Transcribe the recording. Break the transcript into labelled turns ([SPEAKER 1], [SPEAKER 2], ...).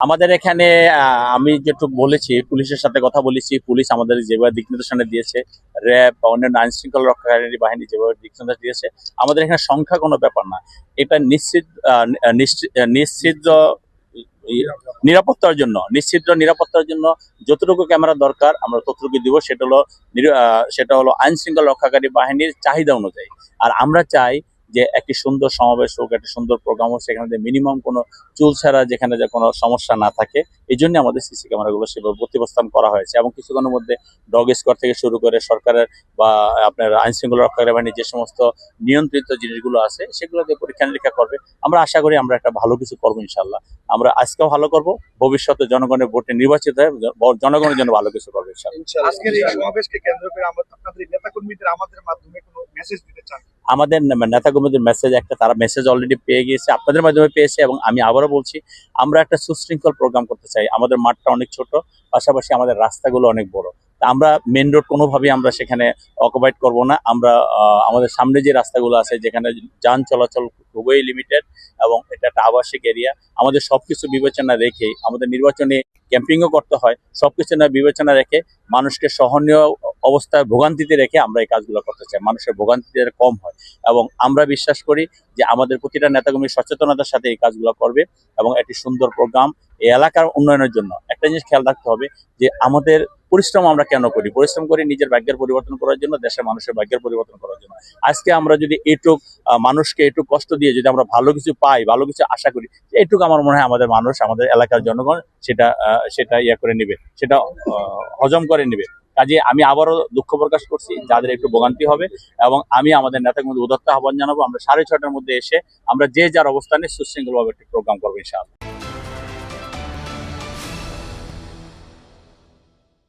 [SPEAKER 1] আমাদের এখানে আমি যেটুকু বলেছি, পুলিশের সাথে কথা বলেছি, পুলিশ আমাদের যেভাবে দিক নির্দেশনা দিয়েছে, র্যাব বা অন্যান্য আইন শৃঙ্খলা রক্ষাকারী বাহিনী যেভাবে দিক নির্দেশ দিয়েছে, আমাদের এখানে সংখ্যা কোনো ব্যাপার না। এটা নিশ্চিত নিশ্চিত নিরাপত্তার জন্য যতটুকু ক্যামেরা দরকার আমরা ততটুকু দিব। সেটা হলো আইন শৃঙ্খলা রক্ষাকারী বাহিনীর চাহিদা অনুযায়ী। আর আমরা চাই যে একটি সুন্দর সমাবেশ হোক, একটি সুন্দর প্রোগ্রাম হোক, সেখানে মিনিমাম কোনো চুল ছাড়া, যেখানে যে কোনো সমস্যা না থাকে। এই জন্য আমাদের সিসি ক্যামেরাগুলো সেভাবে প্রতিস্থাপন করা হয়েছে, এবং কিছুক্ষণের মধ্যে ডগ স্কোয়াড থেকে শুরু করে সরকারের বা আপনার আইন শৃঙ্খলা রক্ষাকারী বাহিনীর যে সমস্ত নিয়ন্ত্রিত জিনিসগুলো আছে সেগুলোকে পরীক্ষা নিরীক্ষা করবে। আমরা আশা করি আমরা একটা ভালো কিছু করবো ইনশাল্লাহ। আমরা আজকেও ভালো করব, ভবিষ্যতে জনগণের ভোটে নির্বাচিত হয়ে জনগণের জন্য ভালো কিছু করবো ইনশাল্লাহ।
[SPEAKER 2] আজকের এই সমাবেশকে কেন্দ্র করে আপনাদের নেতাকর্মীদের আমাদের মাধ্যমে কোনো মেসেজ দিতে চান?
[SPEAKER 1] আমাদের নেতাকর্মীদের মেসেজ একটা, তারা মেসেজ অলরেডি পেয়ে গিয়েছে, আপনাদের মাধ্যমে পেয়েছে, এবং আমি আবারও বলছি আমরা একটা সুশৃঙ্খল প্রোগ্রাম করতে চাই। আমাদের মাঠটা অনেক ছোট, পাশাপাশি আমাদের রাস্তাগুলো অনেক বড়। তা আমরা মেন রোড কোনোভাবেই আমরা সেখানে অকুপাইড করব না। আমরা আমাদের সামনে যে রাস্তাগুলো আছে, যেখানে যান চলাচল খুবই লিমিটেড, এবং এটা একটা আবাসিক এরিয়া, আমাদের সবকিছু বিবেচনা রেখে, আমাদের নির্বাচনে ক্যাম্পিংও করতে হয়, সবকিছু বিবেচনা রেখে মানুষকে সহনীয় অবস্থায় ভোগান্তিতে রেখে আমরা এই কাজগুলো করতে চাই, মানুষের ভোগান্তি যাতে কম হয়। এবং আমরা বিশ্বাস করি যে আমাদের প্রতিটা নেতাকর্মী সচেতনতার সাথে এই কাজগুলো করবে, এবং একটি সুন্দর প্রোগ্রাম এই এলাকার উন্নয়নের জন্য। একটা জিনিস খেয়াল রাখতে হবে যে আমাদের পরিশ্রম আমরা কেন করি? পরিশ্রম করি নিজের ভাগ্যের পরিবর্তন করার জন্য, দেশের মানুষের ভাগ্যের পরিবর্তন করার জন্য। আজকে আমরা যদি মানুষকে একটু কষ্ট দিয়ে যদি আমরা ভালো কিছু পাই, ভালো কিছু আশা করি, এইটুকু আমার মনে হয় আমাদের মানুষ, আমাদের এলাকার জনগণ সেটা ইয়া করে নিবে, সেটা হজম করে নিবে। কাজে আমি আবারও দুঃখ প্রকাশ করছি যাদের একটু ভোগান্তি হবে, এবং আমি আমাদের নেতার মধ্যে উদাত্ত আহ্বান জানাবো, আমরা 6:30টার মধ্যে এসে আমরা যে যার অবস্থানে সুশৃঙ্খলভাবে একটি প্রোগ্রাম করবো ইনশাআল্লাহ।